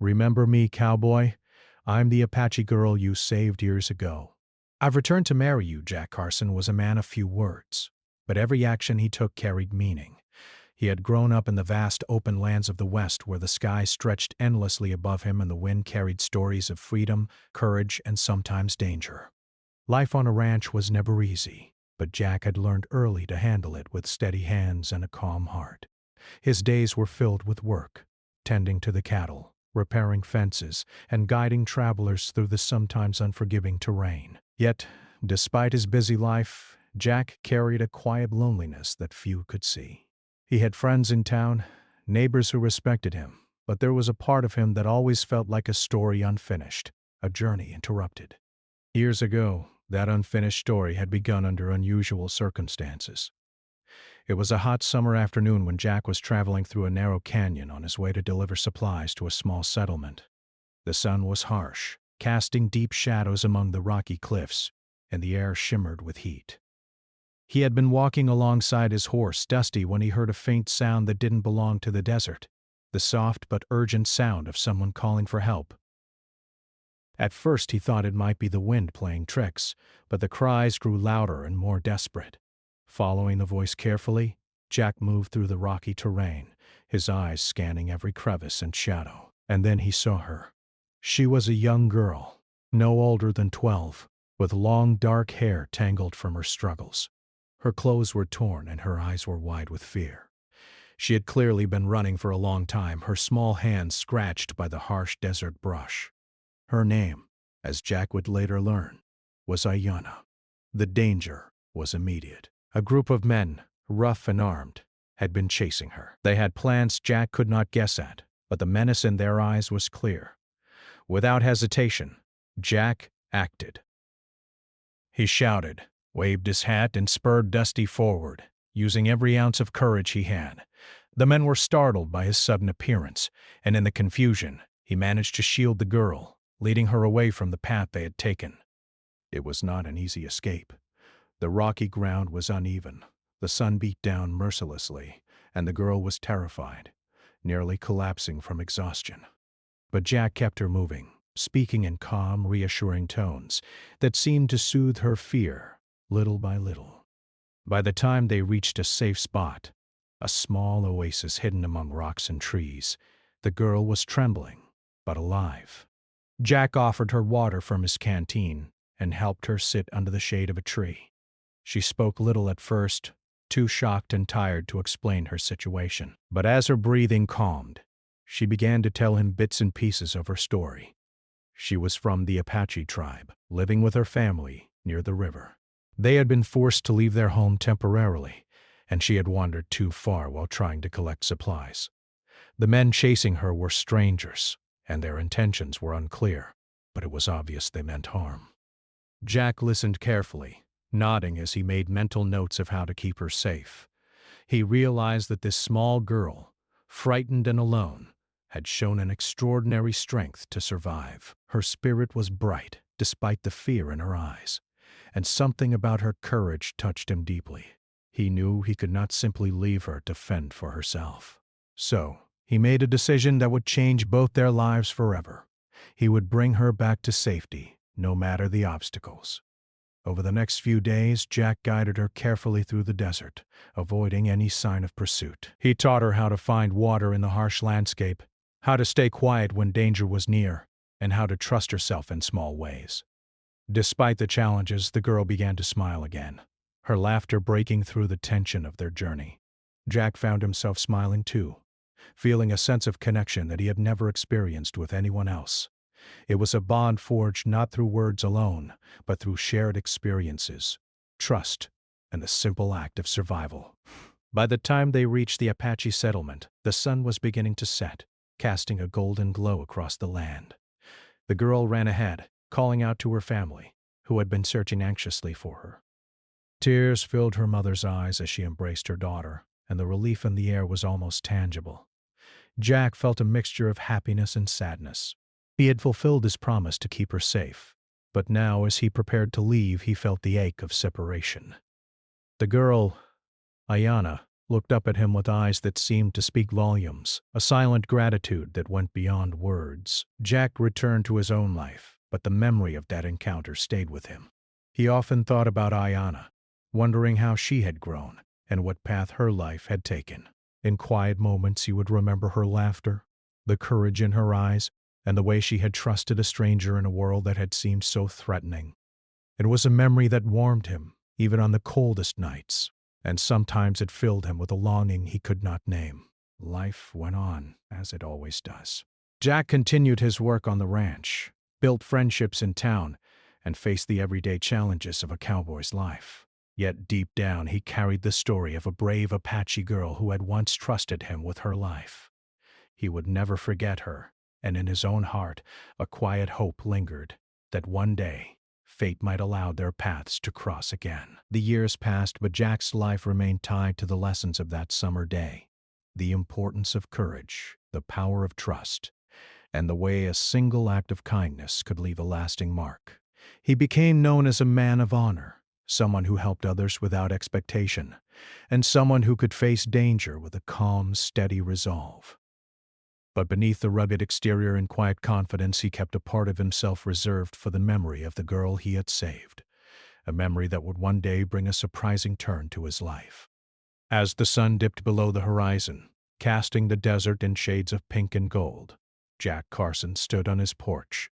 Remember me, cowboy? I'm the Apache girl you saved years ago. I've returned to marry you. Jack Carson was a man of few words, but every action he took carried meaning. He had grown up in the vast open lands of the West where the sky stretched endlessly above him and the wind carried stories of freedom, courage, and sometimes danger. Life on a ranch was never easy, but Jack had learned early to handle it with steady hands and a calm heart. His days were filled with work, tending to the cattle, repairing fences, and guiding travelers through the sometimes unforgiving terrain. Yet, despite his busy life, Jack carried a quiet loneliness that few could see. He had friends in town, neighbors who respected him, but there was a part of him that always felt like a story unfinished, a journey interrupted. Years ago, that unfinished story had begun under unusual circumstances. It was a hot summer afternoon when Jack was traveling through a narrow canyon on his way to deliver supplies to a small settlement. The sun was harsh, casting deep shadows among the rocky cliffs, and the air shimmered with heat. He had been walking alongside his horse, Dusty, when he heard a faint sound that didn't belong to the desert, the soft but urgent sound of someone calling for help. At first he thought it might be the wind playing tricks, but the cries grew louder and more desperate. Following the voice carefully, Jack moved through the rocky terrain, his eyes scanning every crevice and shadow. And then he saw her. She was a young girl, no older than 12, with long dark hair tangled from her struggles. Her clothes were torn and her eyes were wide with fear. She had clearly been running for a long time, her small hands scratched by the harsh desert brush. Her name, as Jack would later learn, was Ayanna. The danger was immediate. A group of men, rough and armed, had been chasing her. They had plans Jack could not guess at, but the menace in their eyes was clear. Without hesitation, Jack acted. He shouted, waved his hat, and spurred Dusty forward, using every ounce of courage he had. The men were startled by his sudden appearance, and in the confusion, he managed to shield the girl, leading her away from the path they had taken. It was not an easy escape. The rocky ground was uneven, the sun beat down mercilessly, and the girl was terrified, nearly collapsing from exhaustion. But Jack kept her moving, speaking in calm, reassuring tones that seemed to soothe her fear, little by little. By the time they reached a safe spot, a small oasis hidden among rocks and trees, the girl was trembling, but alive. Jack offered her water from his canteen and helped her sit under the shade of a tree. She spoke little at first, too shocked and tired to explain her situation. But as her breathing calmed, she began to tell him bits and pieces of her story. She was from the Apache tribe, living with her family near the river. They had been forced to leave their home temporarily, and she had wandered too far while trying to collect supplies. The men chasing her were strangers, and their intentions were unclear, but it was obvious they meant harm. Jack listened carefully, nodding as he made mental notes of how to keep her safe. He realized that this small girl, frightened and alone, had shown an extraordinary strength to survive. Her spirit was bright, despite the fear in her eyes, and something about her courage touched him deeply. He knew he could not simply leave her to fend for herself. So, he made a decision that would change both their lives forever. He would bring her back to safety, no matter the obstacles. Over the next few days, Jack guided her carefully through the desert, avoiding any sign of pursuit. He taught her how to find water in the harsh landscape, how to stay quiet when danger was near, and how to trust herself in small ways. Despite the challenges, the girl began to smile again, her laughter breaking through the tension of their journey. Jack found himself smiling too, feeling a sense of connection that he had never experienced with anyone else. It was a bond forged not through words alone, but through shared experiences, trust, and the simple act of survival. By the time they reached the Apache settlement, the sun was beginning to set, casting a golden glow across the land. The girl ran ahead, calling out to her family, who had been searching anxiously for her. Tears filled her mother's eyes as she embraced her daughter, and the relief in the air was almost tangible. Jack felt a mixture of happiness and sadness. He had fulfilled his promise to keep her safe, but now as he prepared to leave, he felt the ache of separation. The girl, Ayanna, looked up at him with eyes that seemed to speak volumes, a silent gratitude that went beyond words. Jack returned to his own life, but the memory of that encounter stayed with him. He often thought about Ayanna, wondering how she had grown and what path her life had taken. In quiet moments he would remember her laughter, the courage in her eyes, and the way she had trusted a stranger in a world that had seemed so threatening. It was a memory that warmed him, even on the coldest nights, and sometimes it filled him with a longing he could not name. Life went on, as it always does. Jack continued his work on the ranch, built friendships in town, and faced the everyday challenges of a cowboy's life. Yet deep down he carried the story of a brave Apache girl who had once trusted him with her life. He would never forget her, and in his own heart a quiet hope lingered that one day fate might allow their paths to cross again. The years passed, but Jack's life remained tied to the lessons of that summer day. The importance of courage, the power of trust, and the way a single act of kindness could leave a lasting mark. He became known as a man of honor, someone who helped others without expectation, and someone who could face danger with a calm, steady resolve. But beneath the rugged exterior and quiet confidence, he kept a part of himself reserved for the memory of the girl he had saved, a memory that would one day bring a surprising turn to his life. As the sun dipped below the horizon, casting the desert in shades of pink and gold, Jack Carson stood on his porch,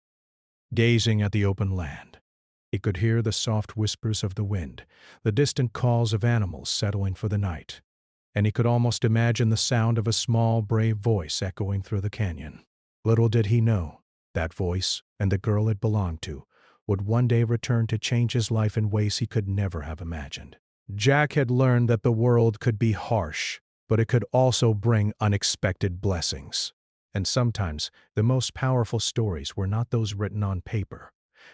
gazing at the open land. He could hear the soft whispers of the wind, the distant calls of animals settling for the night, and he could almost imagine the sound of a small, brave voice echoing through the canyon. Little did he know, that voice and the girl it belonged to would one day return to change his life in ways he could never have imagined. Jack had learned that the world could be harsh, but it could also bring unexpected blessings. And sometimes the most powerful stories were not those written on paper,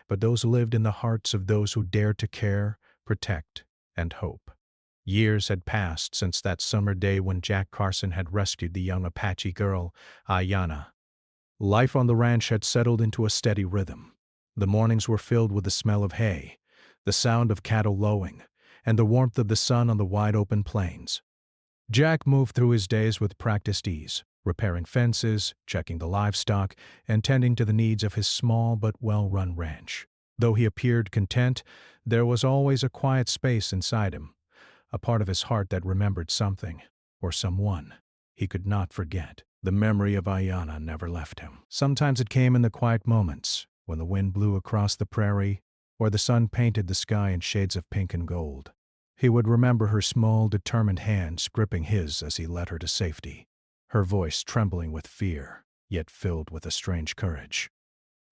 but those lived in the hearts of those who dared to care, protect, and hope. Years had passed since that summer day when Jack Carson had rescued the young Apache girl, Ayanna. Life on the ranch had settled into a steady rhythm. The mornings were filled with the smell of hay, the sound of cattle lowing, and the warmth of the sun on the wide-open plains. Jack moved through his days with practiced ease, repairing fences, checking the livestock, and tending to the needs of his small but well-run ranch. Though he appeared content, there was always a quiet space inside him, a part of his heart that remembered something, or someone, he could not forget. The memory of Ayanna never left him. Sometimes it came in the quiet moments, when the wind blew across the prairie, or the sun painted the sky in shades of pink and gold. He would remember her small, determined hands gripping his as he led her to safety, her voice trembling with fear, yet filled with a strange courage.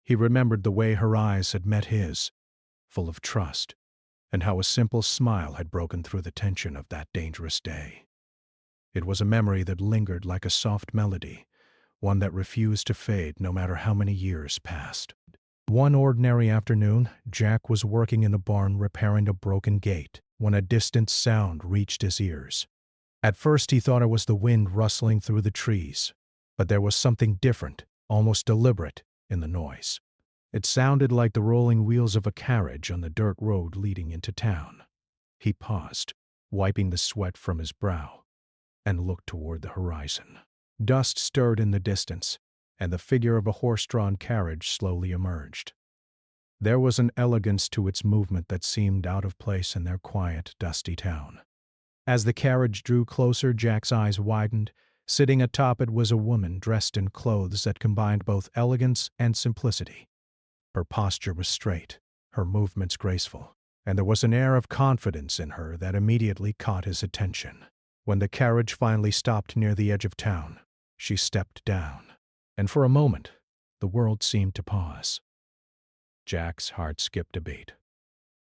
He remembered the way her eyes had met his, full of trust, and how a simple smile had broken through the tension of that dangerous day. It was a memory that lingered like a soft melody, one that refused to fade no matter how many years passed. One ordinary afternoon, Jack was working in the barn repairing a broken gate when a distant sound reached his ears. At first he thought it was the wind rustling through the trees, but there was something different, almost deliberate, in the noise. It sounded like the rolling wheels of a carriage on the dirt road leading into town. He paused, wiping the sweat from his brow, and looked toward the horizon. Dust stirred in the distance, and the figure of a horse-drawn carriage slowly emerged. There was an elegance to its movement that seemed out of place in their quiet, dusty town. As the carriage drew closer, Jack's eyes widened. Sitting atop it was a woman dressed in clothes that combined both elegance and simplicity. Her posture was straight, her movements graceful, and there was an air of confidence in her that immediately caught his attention. When the carriage finally stopped near the edge of town, she stepped down, and for a moment, the world seemed to pause. Jack's heart skipped a beat.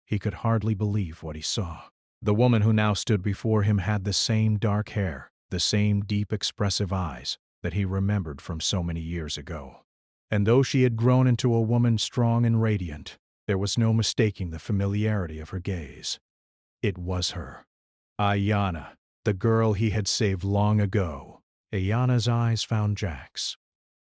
He could hardly believe what he saw. The woman who now stood before him had the same dark hair, the same deep, expressive eyes that he remembered from so many years ago. And though she had grown into a woman strong and radiant, there was no mistaking the familiarity of her gaze. It was her. Ayanna, the girl he had saved long ago. Ayanna's eyes found Jack's,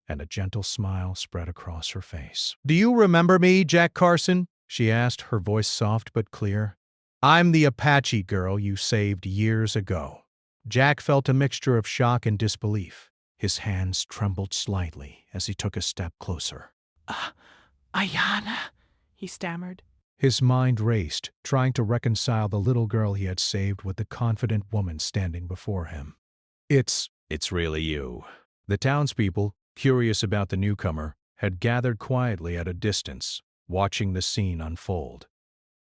and a gentle smile spread across her face. "Do you remember me, Jack Carson?" she asked, her voice soft but clear. "I'm the Apache girl you saved years ago." Jack felt a mixture of shock and disbelief. His hands trembled slightly as he took a step closer. Ayana, he stammered. His mind raced, trying to reconcile the little girl he had saved with the confident woman standing before him. It's really you. The townspeople, curious about the newcomer, had gathered quietly at a distance, watching the scene unfold.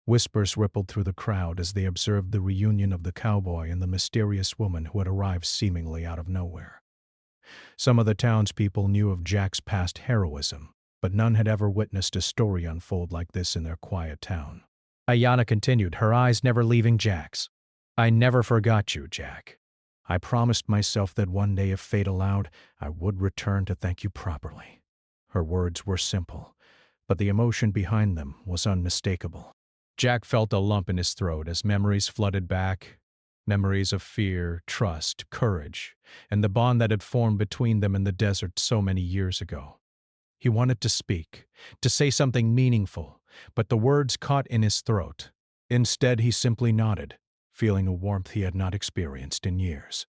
Whispers rippled through the crowd as they observed the reunion of the cowboy and the mysterious woman who had arrived seemingly out of nowhere. Some of the townspeople knew of Jack's past heroism, but none had ever witnessed a story unfold like this in their quiet town. Ayana continued, her eyes never leaving Jack's. I never forgot you, Jack. I promised myself that one day, if fate allowed, I would return to thank you properly. Her words were simple, but the emotion behind them was unmistakable. Jack felt a lump in his throat as memories flooded back, memories of fear, trust, courage, and the bond that had formed between them in the desert so many years ago. He wanted to speak, to say something meaningful, but the words caught in his throat. Instead, he simply nodded, feeling a warmth he had not experienced in years.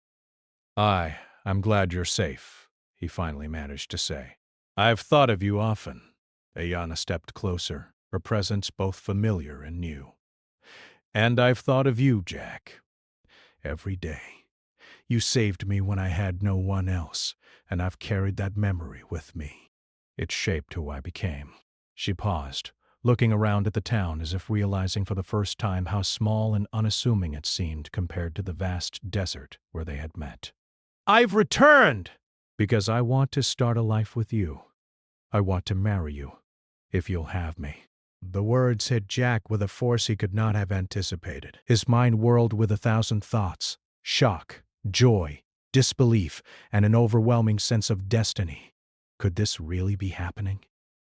I'm glad you're safe, he finally managed to say. I've thought of you often. Ayana stepped closer, her presence both familiar and new. And I've thought of you, Jack. Every day. You saved me when I had no one else, and I've carried that memory with me. It shaped who I became. She paused, looking around at the town as if realizing for the first time how small and unassuming it seemed compared to the vast desert where they had met. I've returned! Because I want to start a life with you. I want to marry you, if you'll have me. The words hit Jack with a force he could not have anticipated. His mind whirled with 1,000 thoughts, shock, joy, disbelief, and an overwhelming sense of destiny. Could this really be happening?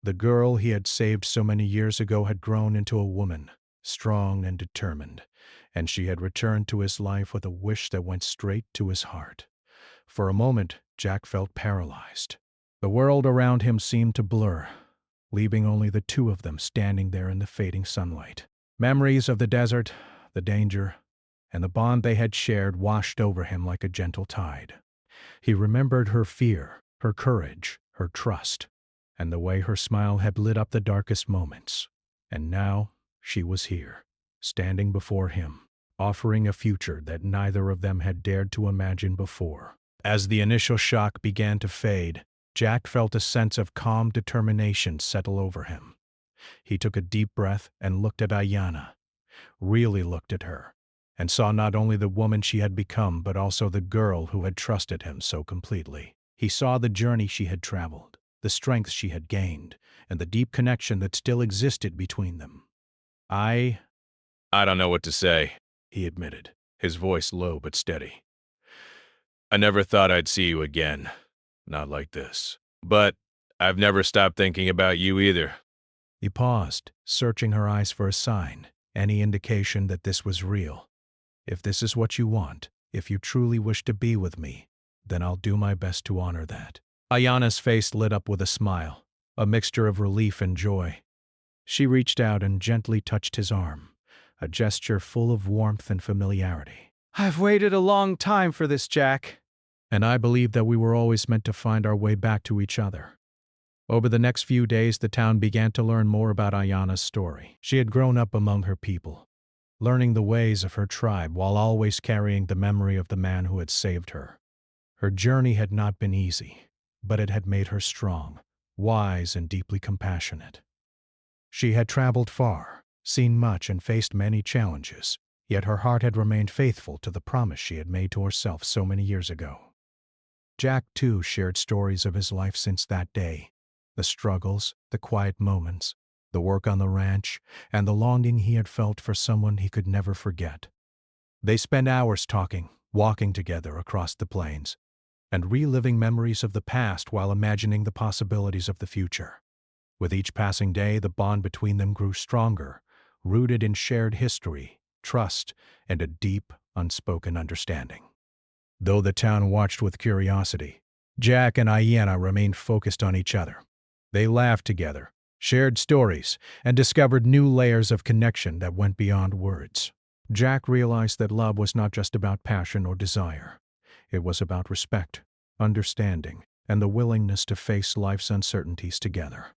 The girl he had saved so many years ago had grown into a woman, strong and determined, and she had returned to his life with a wish that went straight to his heart. For a moment, Jack felt paralyzed. The world around him seemed to blur, leaving only the two of them standing there in the fading sunlight. Memories of the desert, the danger, and the bond they had shared washed over him like a gentle tide. He remembered her fear, her courage, her trust, and the way her smile had lit up the darkest moments. And now she was here, standing before him, offering a future that neither of them had dared to imagine before. As the initial shock began to fade, Jack felt a sense of calm determination settle over him. He took a deep breath and looked at Ayana, really looked at her, and saw not only the woman she had become but also the girl who had trusted him so completely. He saw the journey she had traveled, the strength she had gained, and the deep connection that still existed between them. I don't know what to say, he admitted, his voice low but steady. I never thought I'd see you again. Not like this. But I've never stopped thinking about you either. He paused, searching her eyes for a sign, any indication that this was real. If this is what you want, if you truly wish to be with me, then I'll do my best to honor that. Ayana's face lit up with a smile, a mixture of relief and joy. She reached out and gently touched his arm, a gesture full of warmth and familiarity. I've waited a long time for this, Jack. And I believe that we were always meant to find our way back to each other. Over the next few days, the town began to learn more about Ayana's story. She had grown up among her people, learning the ways of her tribe while always carrying the memory of the man who had saved her. Her journey had not been easy, but it had made her strong, wise, and deeply compassionate. She had traveled far, seen much, and faced many challenges, yet her heart had remained faithful to the promise she had made to herself so many years ago. Jack, too, shared stories of his life since that day, the struggles, the quiet moments, the work on the ranch, and the longing he had felt for someone he could never forget. They spent hours talking, walking together across the plains, and reliving memories of the past while imagining the possibilities of the future. With each passing day, the bond between them grew stronger, rooted in shared history, trust, and a deep, unspoken understanding. Though the town watched with curiosity, Jack and Ayana remained focused on each other. They laughed together, shared stories, and discovered new layers of connection that went beyond words. Jack realized that love was not just about passion or desire. It was about respect, understanding, and the willingness to face life's uncertainties together.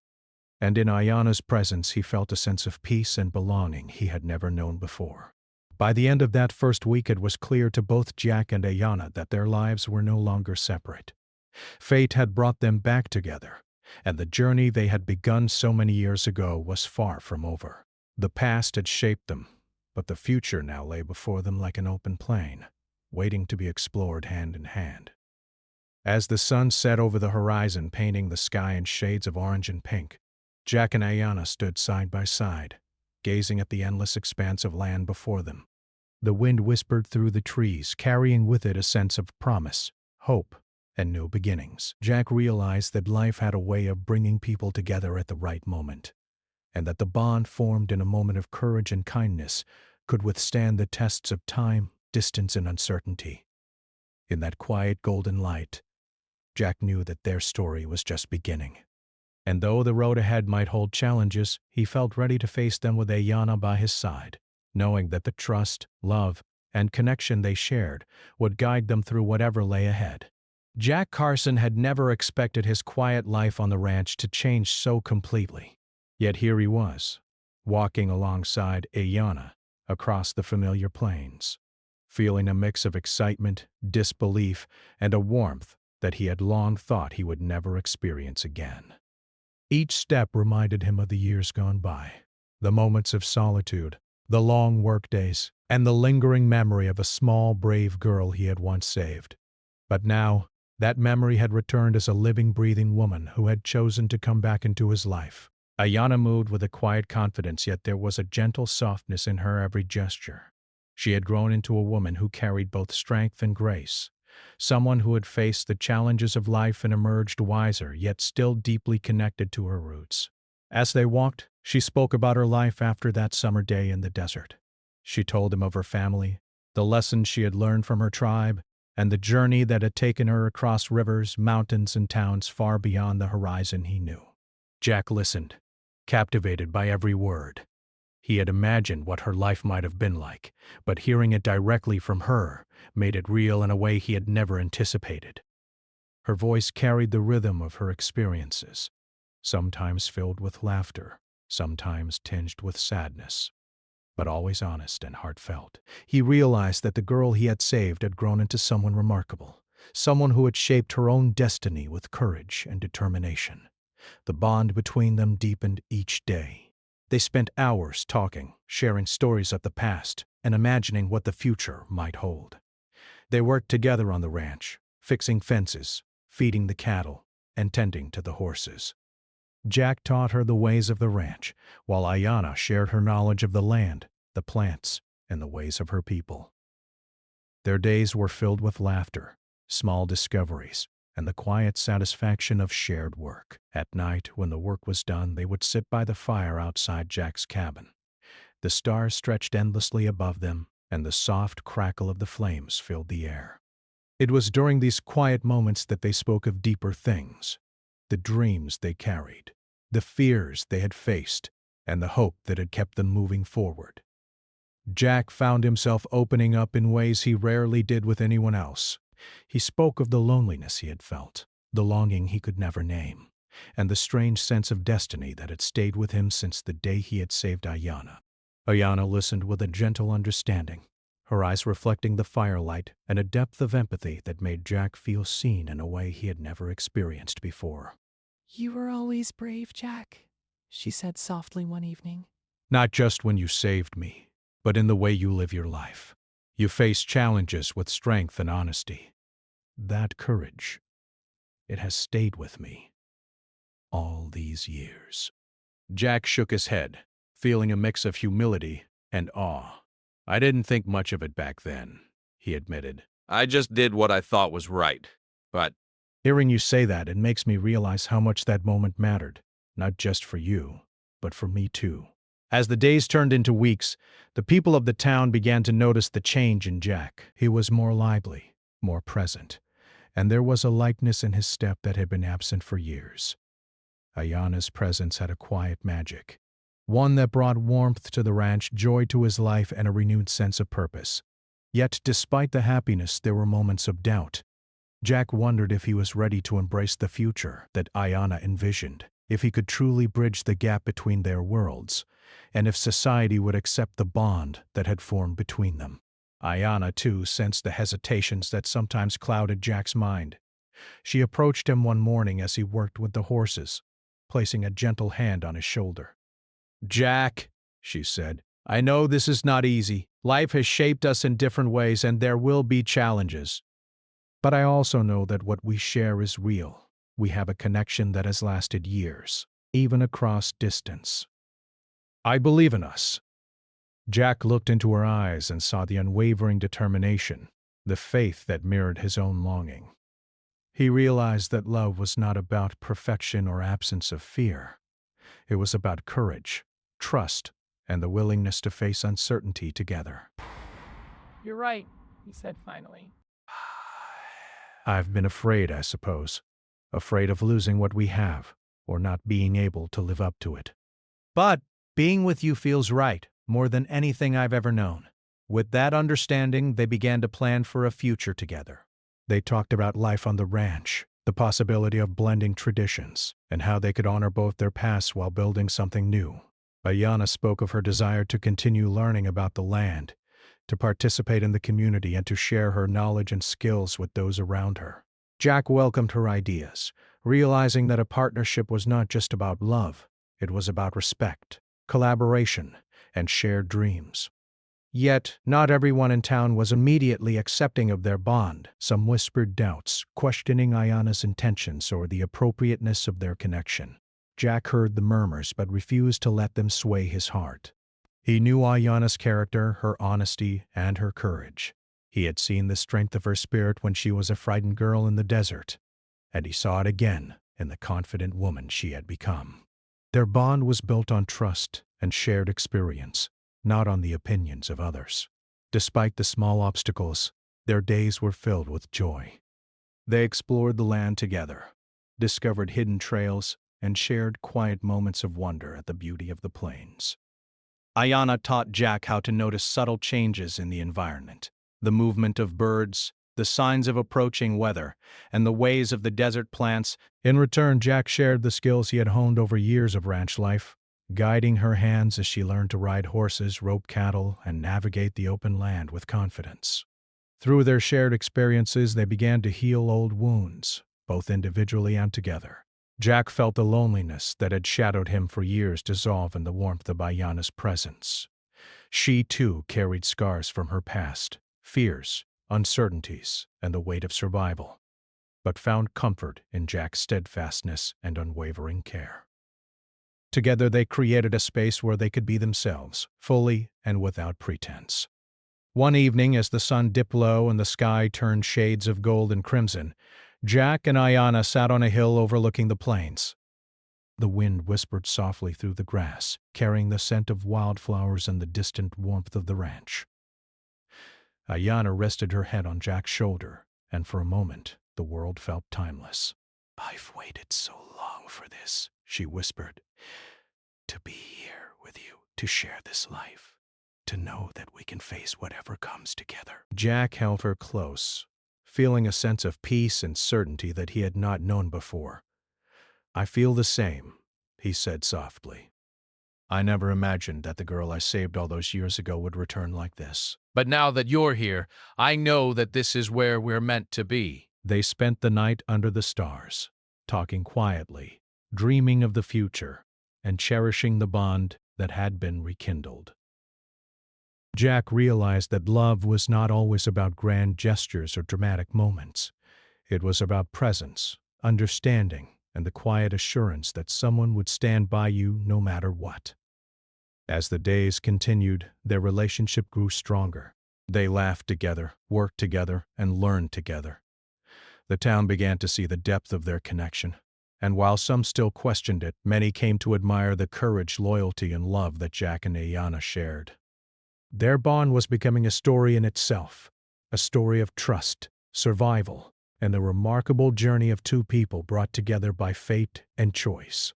And in Ayana's presence he felt a sense of peace and belonging he had never known before. By the end of that first week it was clear to both Jack and Ayana that their lives were no longer separate. Fate had brought them back together, and the journey they had begun so many years ago was far from over. The past had shaped them, but the future now lay before them like an open plain, waiting to be explored hand in hand. As the sun set over the horizon, painting the sky in shades of orange and pink, Jack and Ayana stood side by side, gazing at the endless expanse of land before them. The wind whispered through the trees, carrying with it a sense of promise, hope, and new beginnings. Jack realized that life had a way of bringing people together at the right moment, and that the bond formed in a moment of courage and kindness could withstand the tests of time, distance, and uncertainty. In that quiet golden light, Jack knew that their story was just beginning. And though the road ahead might hold challenges, he felt ready to face them with Ayana by his side, knowing that the trust, love, and connection they shared would guide them through whatever lay ahead. Jack Carson had never expected his quiet life on the ranch to change so completely. Yet here he was, walking alongside Ayana across the familiar plains, feeling a mix of excitement, disbelief, and a warmth that he had long thought he would never experience again. Each step reminded him of the years gone by, the moments of solitude, the long workdays, and the lingering memory of a small, brave girl he had once saved. But now, that memory had returned as a living, breathing woman who had chosen to come back into his life. Ayana moved with a quiet confidence, yet there was a gentle softness in her every gesture. She had grown into a woman who carried both strength and grace, someone who had faced the challenges of life and emerged wiser, yet still deeply connected to her roots. As they walked, she spoke about her life after that summer day in the desert. She told him of her family, the lessons she had learned from her tribe, and the journey that had taken her across rivers, mountains, and towns far beyond the horizon he knew. Jack listened, captivated by every word. He had imagined what her life might have been like, but hearing it directly from her made it real in a way he had never anticipated. Her voice carried the rhythm of her experiences, sometimes filled with laughter, sometimes tinged with sadness, but always honest and heartfelt. He realized that the girl he had saved had grown into someone remarkable, someone who had shaped her own destiny with courage and determination. The bond between them deepened each day. They spent hours talking, sharing stories of the past, and imagining what the future might hold. They worked together on the ranch, fixing fences, feeding the cattle, and tending to the horses. Jack taught her the ways of the ranch, while Ayana shared her knowledge of the land, the plants, and the ways of her people. Their days were filled with laughter, small discoveries, and the quiet satisfaction of shared work. At night, when the work was done, they would sit by the fire outside Jack's cabin. The stars stretched endlessly above them, and the soft crackle of the flames filled the air. It was during these quiet moments that they spoke of deeper things, the dreams they carried, the fears they had faced, and the hope that had kept them moving forward. Jack found himself opening up in ways he rarely did with anyone else. He spoke of the loneliness he had felt, the longing he could never name, and the strange sense of destiny that had stayed with him since the day he had saved Ayana. Ayana listened with a gentle understanding, her eyes reflecting the firelight and a depth of empathy that made Jack feel seen in a way he had never experienced before. "You were always brave, Jack," she said softly one evening. Not just when you saved me, but in the way you live your life. You face challenges with strength and honesty. That courage, it has stayed with me all these years. Jack shook his head, feeling a mix of humility and awe. I didn't think much of it back then, he admitted. I just did what I thought was right. But hearing you say that, it makes me realize how much that moment mattered, not just for you, but for me too. As the days turned into weeks, the people of the town began to notice the change in Jack. He was more lively, more present, and there was a lightness in his step that had been absent for years. Ayana's presence had a quiet magic, one that brought warmth to the ranch, joy to his life, and a renewed sense of purpose. Yet, despite the happiness, there were moments of doubt. Jack wondered if he was ready to embrace the future that Ayanna envisioned, if he could truly bridge the gap between their worlds, and if society would accept the bond that had formed between them. Ayanna, too, sensed the hesitations that sometimes clouded Jack's mind. She approached him one morning as he worked with the horses, placing a gentle hand on his shoulder. "Jack," she said, "I know this is not easy. Life has shaped us in different ways, and there will be challenges. But I also know that what we share is real. We have a connection that has lasted years, even across distance. I believe in us." Jack looked into her eyes and saw the unwavering determination, the faith that mirrored his own longing. He realized that love was not about perfection or absence of fear. It was about courage, trust, and the willingness to face uncertainty together. You're right, he said finally. I've been afraid, I suppose. Afraid of losing what we have, or not being able to live up to it. But being with you feels right, more than anything I've ever known. With that understanding, they began to plan for a future together. They talked about life on the ranch, the possibility of blending traditions, and how they could honor both their pasts while building something new. Ayanna spoke of her desire to continue learning about the land, to participate in the community, and to share her knowledge and skills with those around her. Jack welcomed her ideas, realizing that a partnership was not just about love, it was about respect, collaboration, and shared dreams. Yet, not everyone in town was immediately accepting of their bond. Some whispered doubts, questioning Ayanna's intentions or the appropriateness of their connection. Jack heard the murmurs but refused to let them sway his heart. He knew Ayanna's character, her honesty, and her courage. He had seen the strength of her spirit when she was a frightened girl in the desert, and he saw it again in the confident woman she had become. Their bond was built on trust and shared experience, not on the opinions of others. Despite the small obstacles, their days were filled with joy. They explored the land together, discovered hidden trails, and shared quiet moments of wonder at the beauty of the plains. Ayanna taught Jack how to notice subtle changes in the environment, the movement of birds, the signs of approaching weather, and the ways of the desert plants. In return, Jack shared the skills he had honed over years of ranch life, guiding her hands as she learned to ride horses, rope cattle, and navigate the open land with confidence. Through their shared experiences, they began to heal old wounds, both individually and together. Jack felt the loneliness that had shadowed him for years dissolve in the warmth of Ayanna's presence. She, too, carried scars from her past, fears, uncertainties, and the weight of survival, but found comfort in Jack's steadfastness and unwavering care. Together they created a space where they could be themselves, fully and without pretense. One evening, as the sun dipped low and the sky turned shades of gold and crimson, Jack and Ayanna sat on a hill overlooking the plains. The wind whispered softly through the grass, carrying the scent of wildflowers and the distant warmth of the ranch. Ayanna rested her head on Jack's shoulder, and for a moment the world felt timeless. "I've waited so long for this," she whispered. "To be here with you, to share this life, to know that we can face whatever comes together." Jack held her close, feeling a sense of peace and certainty that he had not known before. "I feel the same," he said softly. "I never imagined that the girl I saved all those years ago would return like this. But now that you're here, I know that this is where we're meant to be." They spent the night under the stars, talking quietly, dreaming of the future, and cherishing the bond that had been rekindled. Jack realized that love was not always about grand gestures or dramatic moments. It was about presence, understanding, and the quiet assurance that someone would stand by you no matter what. As the days continued, their relationship grew stronger. They laughed together, worked together, and learned together. The town began to see the depth of their connection, and while some still questioned it, many came to admire the courage, loyalty, and love that Jack and Ayanna shared. Their bond was becoming a story in itself, a story of trust, survival, and the remarkable journey of two people brought together by fate and choice.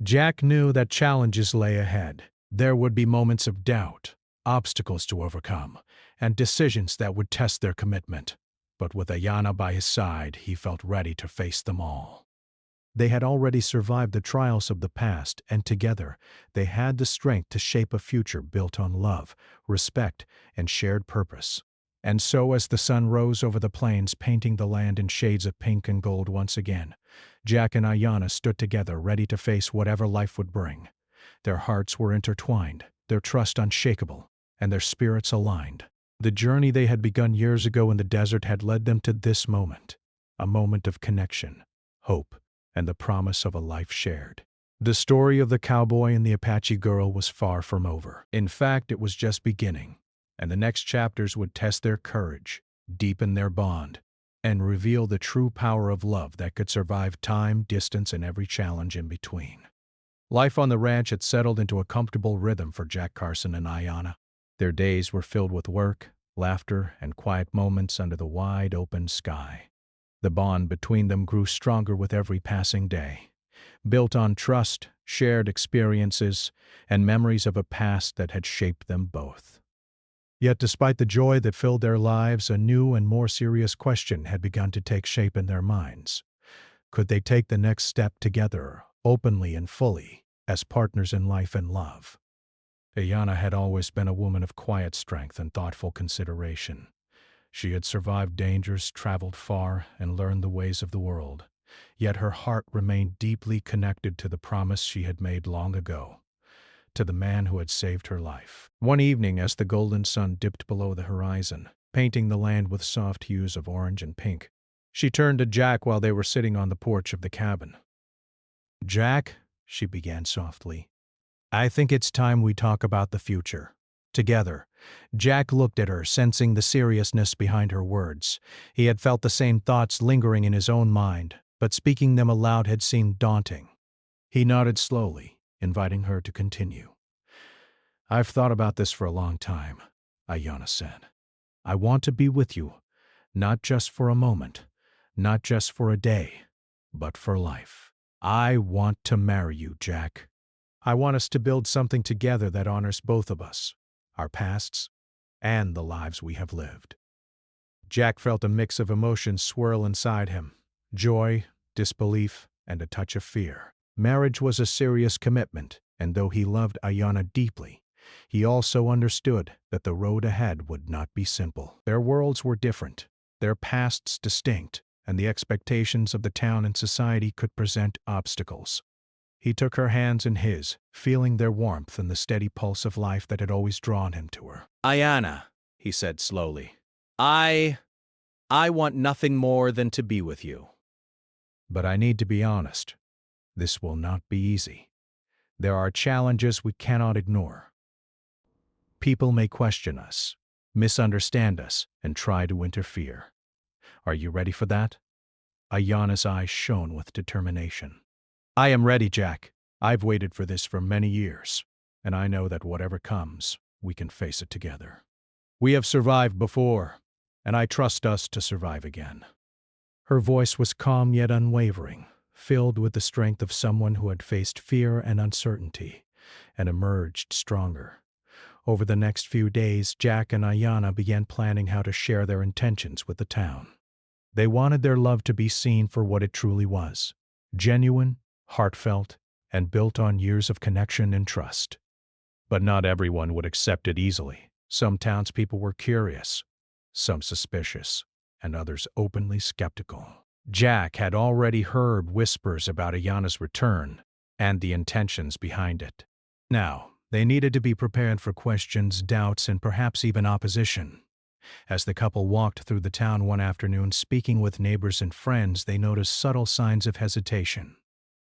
Jack knew that challenges lay ahead. There would be moments of doubt, obstacles to overcome, and decisions that would test their commitment. But with Ayana by his side, he felt ready to face them all. They had already survived the trials of the past, and together, they had the strength to shape a future built on love, respect, and shared purpose. And so, as the sun rose over the plains, painting the land in shades of pink and gold once again, Jack and Ayana stood together, ready to face whatever life would bring. Their hearts were intertwined, their trust unshakable, and their spirits aligned. The journey they had begun years ago in the desert had led them to this moment, a moment of connection, hope, and the promise of a life shared. The story of the cowboy and the Apache girl was far from over. In fact, it was just beginning, and the next chapters would test their courage, deepen their bond, and reveal the true power of love that could survive time, distance, and every challenge in between. Life on the ranch had settled into a comfortable rhythm for Jack Carson and Ayana. Their days were filled with work, laughter, and quiet moments under the wide open sky. The bond between them grew stronger with every passing day, built on trust, shared experiences, and memories of a past that had shaped them both. Yet despite the joy that filled their lives, a new and more serious question had begun to take shape in their minds. Could they take the next step together, openly and fully, as partners in life and love? Ayana had always been a woman of quiet strength and thoughtful consideration. She had survived dangers, traveled far, and learned the ways of the world. Yet her heart remained deeply connected to the promise she had made long ago, to the man who had saved her life. One evening, as the golden sun dipped below the horizon, painting the land with soft hues of orange and pink, she turned to Jack while they were sitting on the porch of the cabin. "Jack," she began softly, "I think it's time we talk about the future. Together." Jack looked at her, sensing the seriousness behind her words. He had felt the same thoughts lingering in his own mind, but speaking them aloud had seemed daunting. He nodded slowly, inviting her to continue. "I've thought about this for a long time," Ayana said. "I want to be with you, not just for a moment, not just for a day, but for life. I want to marry you, Jack. I want us to build something together that honors both of us, our pasts, and the lives we have lived." Jack felt a mix of emotions swirl inside him: joy, disbelief, and a touch of fear. Marriage was a serious commitment, and though he loved Ayana deeply, he also understood that the road ahead would not be simple. Their worlds were different, their pasts distinct, and the expectations of the town and society could present obstacles. He took her hands in his, feeling their warmth and the steady pulse of life that had always drawn him to her. "Ayana," he said slowly, I want nothing more than to be with you. But I need to be honest. This will not be easy. There are challenges we cannot ignore. People may question us, misunderstand us, and try to interfere. Are you ready for that?" Ayana's eyes shone with determination. "I am ready, Jack. I've waited for this for many years, and I know that whatever comes, we can face it together. We have survived before, and I trust us to survive again." Her voice was calm yet unwavering, filled with the strength of someone who had faced fear and uncertainty and emerged stronger. Over the next few days, Jack and Ayana began planning how to share their intentions with the town. They wanted their love to be seen for what it truly was: genuine, heartfelt, and built on years of connection and trust. But not everyone would accept it easily. Some townspeople were curious, some suspicious, and others openly skeptical. Jack had already heard whispers about Ayana's return and the intentions behind it. Now, they needed to be prepared for questions, doubts, and perhaps even opposition. As the couple walked through the town one afternoon, speaking with neighbors and friends, they noticed subtle signs of hesitation.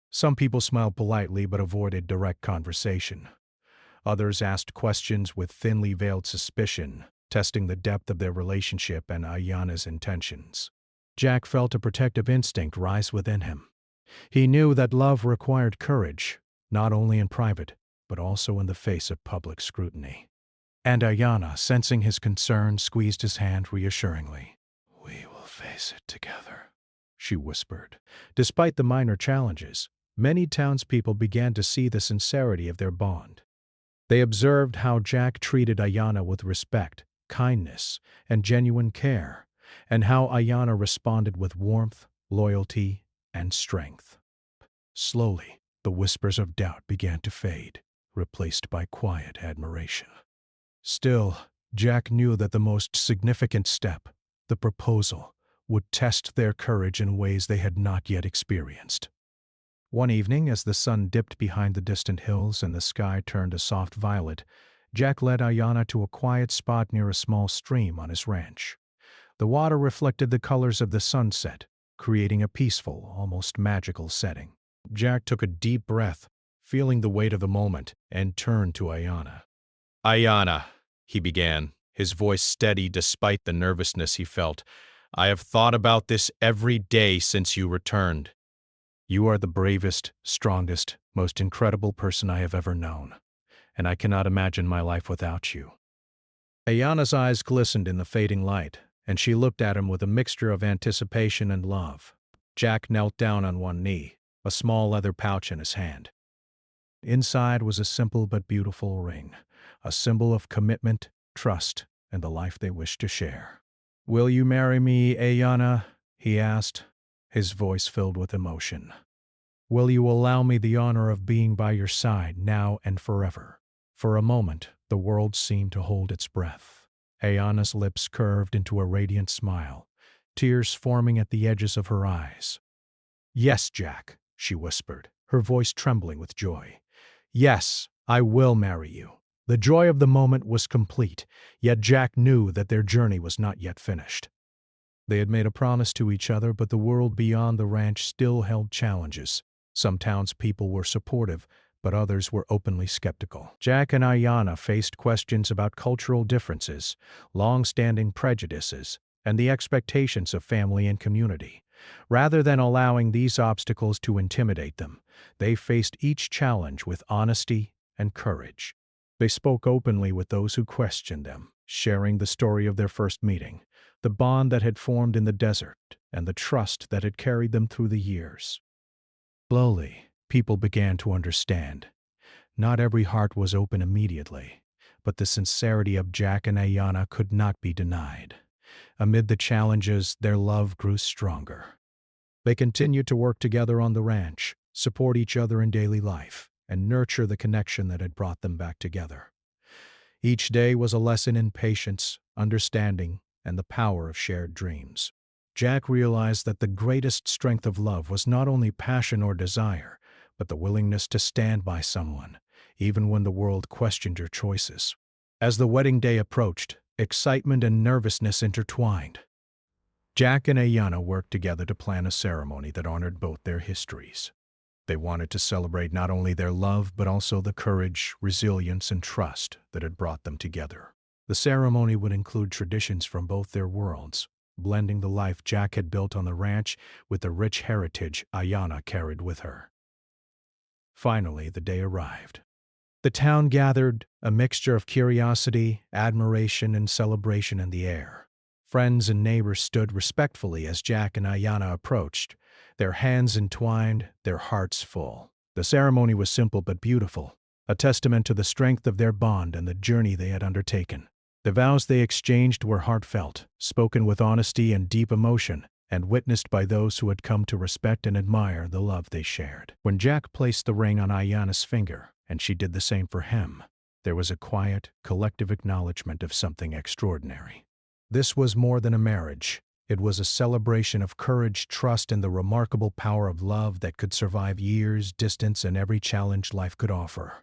Some people smiled politely but avoided direct conversation. Others asked questions with thinly veiled suspicion, testing the depth of their relationship and Ayana's intentions. Jack felt a protective instinct rise within him. He knew that love required courage, not only in private, but also in the face of public scrutiny. And Ayana, sensing his concern, squeezed his hand reassuringly. "We will face it together," she whispered. Despite the minor challenges, Many townspeople began to see the sincerity of their bond. They observed how Jack treated Ayanna with respect, kindness, and genuine care, and how Ayanna responded with warmth, loyalty, and strength. Slowly, the whispers of doubt began to fade, replaced by quiet admiration. Still, Jack knew that the most significant step, the proposal, would test their courage in ways they had not yet experienced. One evening, as the sun dipped behind the distant hills and the sky turned a soft violet, Jack led Ayanna to a quiet spot near a small stream on his ranch. The water reflected the colors of the sunset, creating a peaceful, almost magical setting. Jack took a deep breath, feeling the weight of the moment, and turned to Ayanna. "Ayanna," he began, his voice steady despite the nervousness he felt, "I have thought about this every day since you returned. You are the bravest, strongest, most incredible person I have ever known, and I cannot imagine my life without you." Ayanna's eyes glistened in the fading light, and she looked at him with a mixture of anticipation and love. Jack knelt down on one knee, a small leather pouch in his hand. Inside was a simple but beautiful ring, a symbol of commitment, trust, and the life they wished to share. "Will you marry me, Ayanna?" he asked, his voice filled with emotion. "Will you allow me the honor of being by your side now and forever?" For a moment, the world seemed to hold its breath. Ayanna's lips curved into a radiant smile, tears forming at the edges of her eyes. "Yes, Jack," she whispered, her voice trembling with joy. "Yes, I will marry you." The joy of the moment was complete, yet Jack knew that their journey was not yet finished. They had made a promise to each other, but the world beyond the ranch still held challenges. Some townspeople were supportive, but others were openly skeptical. Jack and Ayanna faced questions about cultural differences, long-standing prejudices, and the expectations of family and community. Rather than allowing these obstacles to intimidate them, they faced each challenge with honesty and courage. They spoke openly with those who questioned them, sharing the story of their first meeting, the bond that had formed in the desert, and the trust that had carried them through the years. Slowly, people began to understand. Not every heart was open immediately, but the sincerity of Jack and Ayanna could not be denied. Amid the challenges, their love grew stronger. They continued to work together on the ranch, support each other in daily life, and nurture the connection that had brought them back together. Each day was a lesson in patience, understanding, and the power of shared dreams. Jack realized that the greatest strength of love was not only passion or desire, but the willingness to stand by someone, even when the world questioned your choices. As the wedding day approached, excitement and nervousness intertwined. Jack and Ayanna worked together to plan a ceremony that honored both their histories. They wanted to celebrate not only their love, but also the courage, resilience, and trust that had brought them together. The ceremony would include traditions from both their worlds, blending the life Jack had built on the ranch with the rich heritage Ayanna carried with her. Finally, the day arrived. The town gathered, a mixture of curiosity, admiration, and celebration in the air. Friends and neighbors stood respectfully as Jack and Ayanna approached, their hands entwined, their hearts full. The ceremony was simple but beautiful, a testament to the strength of their bond and the journey they had undertaken. The vows they exchanged were heartfelt, spoken with honesty and deep emotion, and witnessed by those who had come to respect and admire the love they shared. When Jack placed the ring on Ayanna's finger, and she did the same for him, there was a quiet, collective acknowledgement of something extraordinary. This was more than a marriage. It was a celebration of courage, trust, and the remarkable power of love that could survive years, distance, and every challenge life could offer.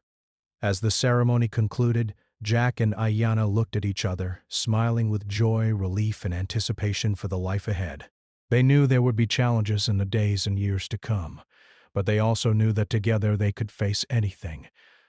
As the ceremony concluded, Jack and Ayanna looked at each other, smiling with joy, relief, and anticipation for the life ahead. They knew there would be challenges in the days and years to come, but they also knew that together they could face anything.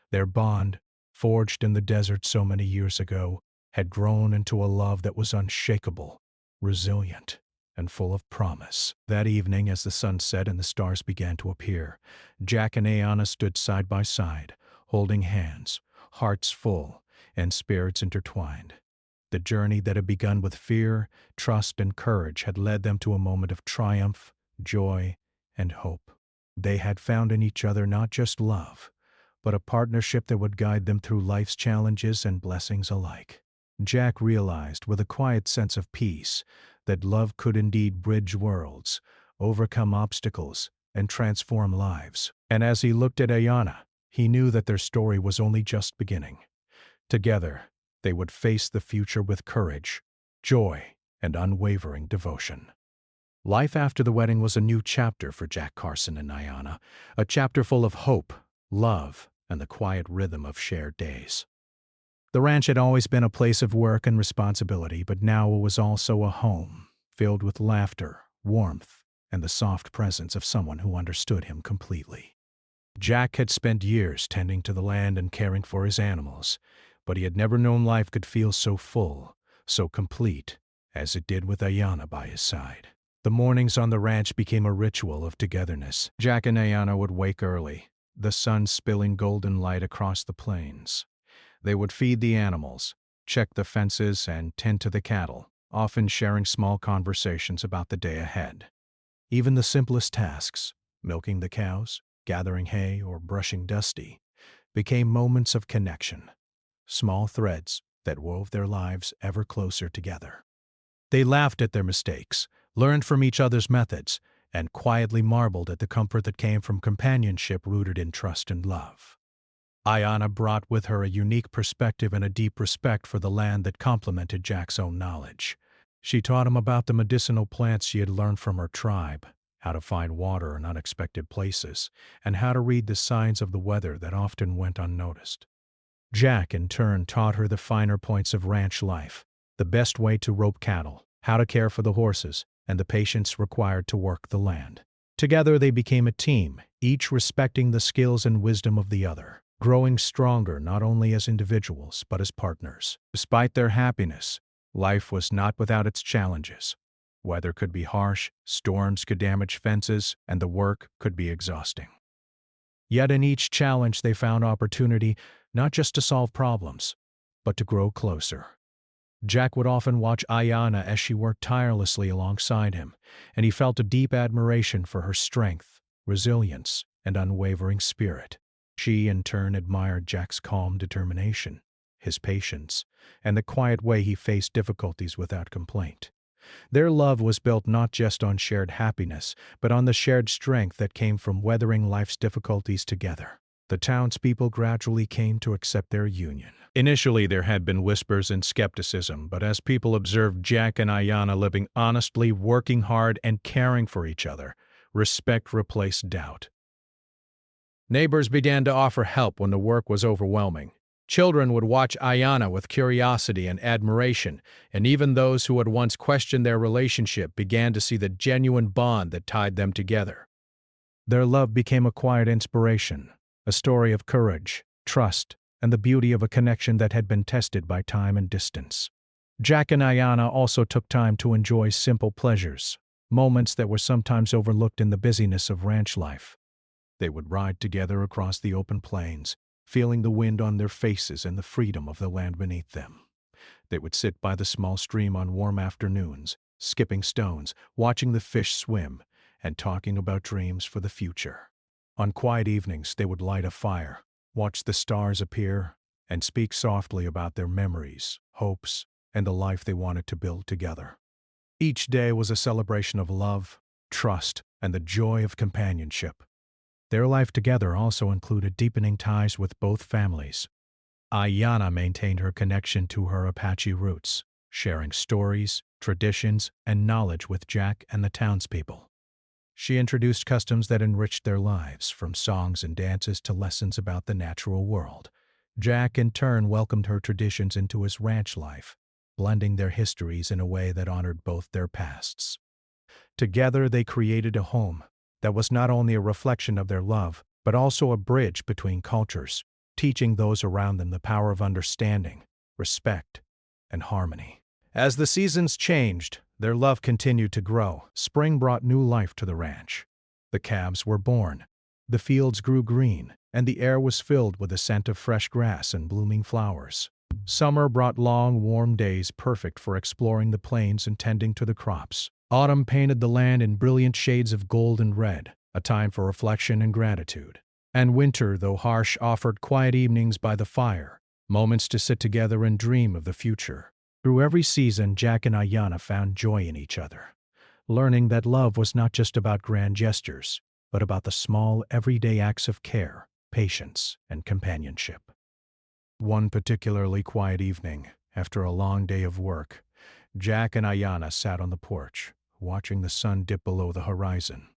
Their bond, forged in the desert so many years ago, had grown into a love that was unshakable, resilient, and full of promise. That evening, as the sun set and the stars began to appear, Jack and Ayanna stood side by side, holding hands, hearts full, and spirits intertwined. The journey that had begun with fear, trust, and courage had led them to a moment of triumph, joy, and hope. They had found in each other not just love, but a partnership that would guide them through life's challenges and blessings alike. Jack realized with a quiet sense of peace that love could indeed bridge worlds, overcome obstacles, and transform lives. And as he looked at Ayana, he knew that their story was only just beginning. Together, they would face the future with courage, joy, and unwavering devotion. Life after the wedding was a new chapter for Jack Carson and Ayana, a chapter full of hope, love, and the quiet rhythm of shared days. The ranch had always been a place of work and responsibility, but now it was also a home, filled with laughter, warmth, and the soft presence of someone who understood him completely. Jack had spent years tending to the land and caring for his animals, but he had never known life could feel so full, so complete, as it did with Ayana by his side. The mornings on the ranch became a ritual of togetherness. Jack and Ayana would wake early, the sun spilling golden light across the plains. They would feed the animals, check the fences, and tend to the cattle, often sharing small conversations about the day ahead. Even the simplest tasks, milking the cows, gathering hay, or brushing Dusty, became moments of connection, small threads that wove their lives ever closer together. They laughed at their mistakes, learned from each other's methods, and quietly marveled at the comfort that came from companionship rooted in trust and love. Ayana brought with her a unique perspective and a deep respect for the land that complemented Jack's own knowledge. She taught him about the medicinal plants she had learned from her tribe, how to find water in unexpected places, and how to read the signs of the weather that often went unnoticed. Jack, in turn, taught her the finer points of ranch life, the best way to rope cattle, how to care for the horses, and the patience required to work the land. Together they became a team, each respecting the skills and wisdom of the other, growing stronger not only as individuals but as partners. Despite their happiness, life was not without its challenges. Weather could be harsh, storms could damage fences, and the work could be exhausting. Yet in each challenge they found opportunity not just to solve problems, but to grow closer. Jack would often watch Ayana as she worked tirelessly alongside him, and he felt a deep admiration for her strength, resilience, and unwavering spirit. She, in turn, admired Jack's calm determination, his patience, and the quiet way he faced difficulties without complaint. Their love was built not just on shared happiness, but on the shared strength that came from weathering life's difficulties together. The townspeople gradually came to accept their union. Initially, there had been whispers and skepticism, but as people observed Jack and Ayana living honestly, working hard, and caring for each other, respect replaced doubt. Neighbors began to offer help when the work was overwhelming. Children would watch Ayana with curiosity and admiration, and even those who had once questioned their relationship began to see the genuine bond that tied them together. Their love became a quiet inspiration, a story of courage, trust, and the beauty of a connection that had been tested by time and distance. Jack and Ayana also took time to enjoy simple pleasures, moments that were sometimes overlooked in the busyness of ranch life. They would ride together across the open plains, feeling the wind on their faces and the freedom of the land beneath them. They would sit by the small stream on warm afternoons, skipping stones, watching the fish swim, and talking about dreams for the future. On quiet evenings, they would light a fire, watch the stars appear, and speak softly about their memories, hopes, and the life they wanted to build together. Each day was a celebration of love, trust, and the joy of companionship. Their life together also included deepening ties with both families. Ayana maintained her connection to her Apache roots, sharing stories, traditions, and knowledge with Jack and the townspeople. She introduced customs that enriched their lives, from songs and dances to lessons about the natural world. Jack, in turn, welcomed her traditions into his ranch life, blending their histories in a way that honored both their pasts. Together, they created a home that was not only a reflection of their love, but also a bridge between cultures, teaching those around them the power of understanding, respect, and harmony. As the seasons changed, their love continued to grow. Spring brought new life to the ranch. The calves were born, the fields grew green, and the air was filled with the scent of fresh grass and blooming flowers. Summer brought long, warm days perfect for exploring the plains and tending to the crops. Autumn painted the land in brilliant shades of gold and red, a time for reflection and gratitude. And winter, though harsh, offered quiet evenings by the fire, moments to sit together and dream of the future. Through every season, Jack and Ayana found joy in each other, learning that love was not just about grand gestures, but about the small, everyday acts of care, patience, and companionship. One particularly quiet evening, after a long day of work, Jack and Ayana sat on the porch, watching the sun dip below the horizon.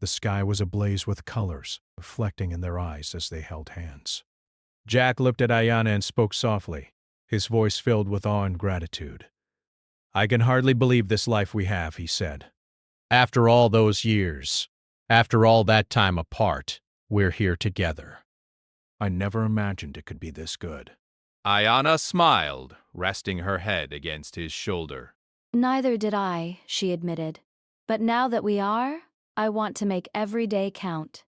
The sky was ablaze with colors, reflecting in their eyes as they held hands. Jack looked at Ayana and spoke softly, his voice filled with awe and gratitude. "I can hardly believe this life we have," he said. "After all those years, after all that time apart, we're here together. I never imagined it could be this good." Ayana smiled, resting her head against his shoulder. Neither did I, she admitted. But now that we are, I want to make every day count.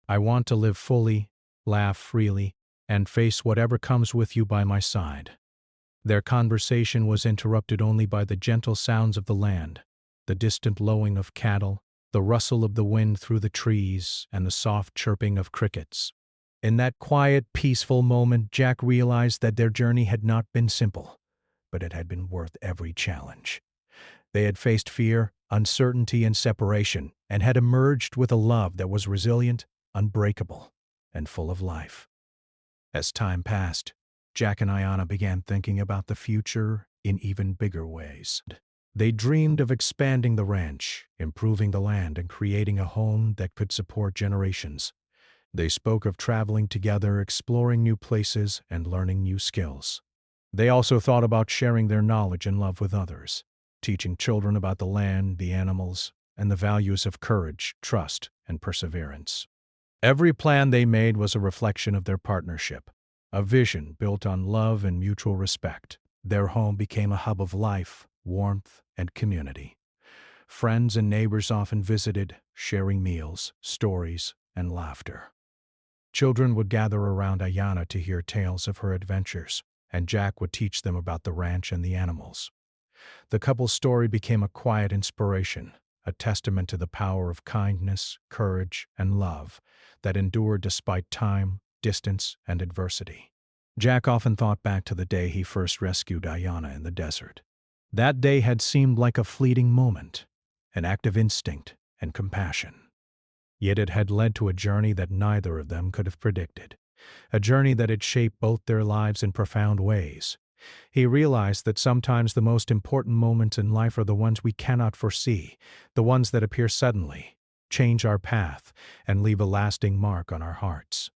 I want to live fully, laugh freely, and face whatever comes with you by my side. Their conversation was interrupted only by the gentle sounds of the land, the distant lowing of cattle, the rustle of the wind through the trees, and the soft chirping of crickets. In that quiet, peaceful moment, Jack realized that their journey had not been simple, but it had been worth every challenge. They had faced fear, uncertainty, and separation, and had emerged with a love that was resilient, unbreakable, and full of life. As time passed, Jack and Ayana began thinking about the future in even bigger ways. They dreamed of expanding the ranch, improving the land, and creating a home that could support generations. They spoke of traveling together, exploring new places, and learning new skills. They also thought about sharing their knowledge and love with others, teaching children about the land, the animals, and the values of courage, trust, and perseverance. Every plan they made was a reflection of their partnership, a vision built on love and mutual respect. Their home became a hub of life, warmth, and community. Friends and neighbors often visited, sharing meals, stories, and laughter. Children would gather around Ayana to hear tales of her adventures, and Jack would teach them about the ranch and the animals. The couple's story became a quiet inspiration, a testament to the power of kindness, courage, and love that endured despite time, distance, and adversity. Jack often thought back to the day he first rescued Ayana in the desert. That day had seemed like a fleeting moment, an act of instinct and compassion. Yet it had led to a journey that neither of them could have predicted, a journey that had shaped both their lives in profound ways. He realized that sometimes the most important moments in life are the ones we cannot foresee, the ones that appear suddenly, change our path, and leave a lasting mark on our hearts.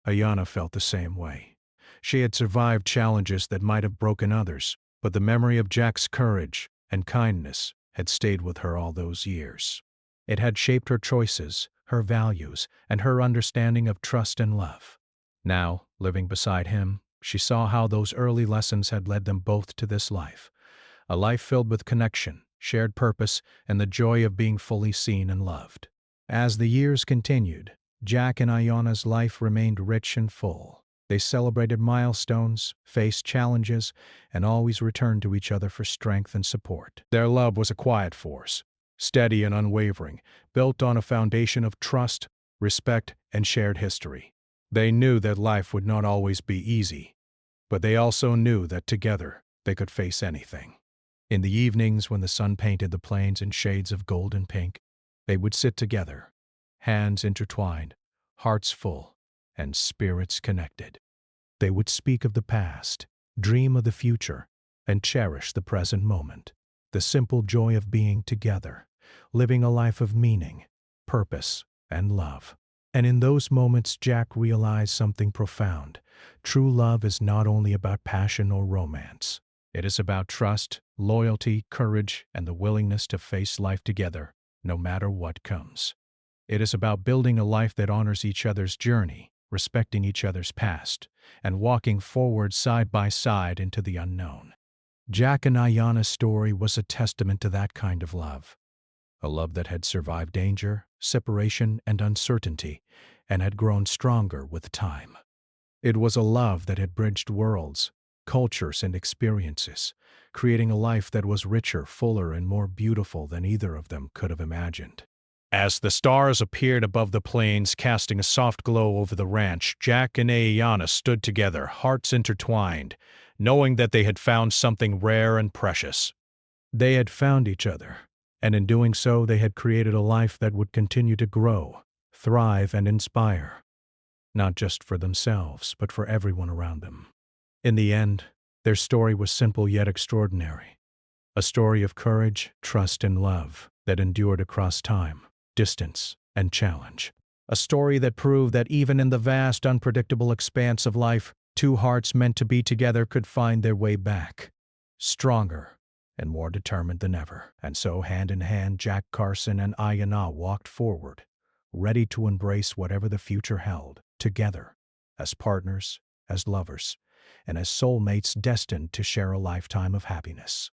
Ayana felt the same way. She had survived challenges that might have broken others, but the memory of Jack's courage and kindness had stayed with her all those years. It had shaped her choices, her values, and her understanding of trust and love. Now, living beside him, she saw how those early lessons had led them both to this life, a life filled with connection, shared purpose, and the joy of being fully seen and loved. As the years continued, Jack and Ayana's life remained rich and full. They celebrated milestones, faced challenges, and always returned to each other for strength and support. Their love was a quiet force, steady and unwavering, built on a foundation of trust, respect, and shared history. They knew that life would not always be easy, but they also knew that together they could face anything. In the evenings when the sun painted the plains in shades of gold and pink, they would sit together, hands intertwined, hearts full, and spirits connected. They would speak of the past, dream of the future, and cherish the present moment, the simple joy of being together, living a life of meaning, purpose, and love. And in those moments, Jack realized something profound. True love is not only about passion or romance. It is about trust, loyalty, courage, and the willingness to face life together, no matter what comes. It is about building a life that honors each other's journey, respecting each other's past, and walking forward side by side into the unknown. Jack and Ayana's story was a testament to that kind of love. A love that had survived danger, separation, and uncertainty, and had grown stronger with time. It was a love that had bridged worlds, cultures, and experiences, creating a life that was richer, fuller, and more beautiful than either of them could have imagined. As the stars appeared above the plains, casting a soft glow over the ranch, Jack and Ayana stood together, hearts intertwined, knowing that they had found something rare and precious. They had found each other, and in doing so they had created a life that would continue to grow, thrive, and inspire, not just for themselves, but for everyone around them. In the end, their story was simple yet extraordinary. A story of courage, trust, and love that endured across time, distance, and challenge. A story that proved that even in the vast, unpredictable expanse of life, two hearts meant to be together could find their way back, stronger and more determined than ever. And so, hand in hand, Jack Carson and Ayana walked forward, ready to embrace whatever the future held, together, as partners, as lovers, and as soulmates destined to share a lifetime of happiness.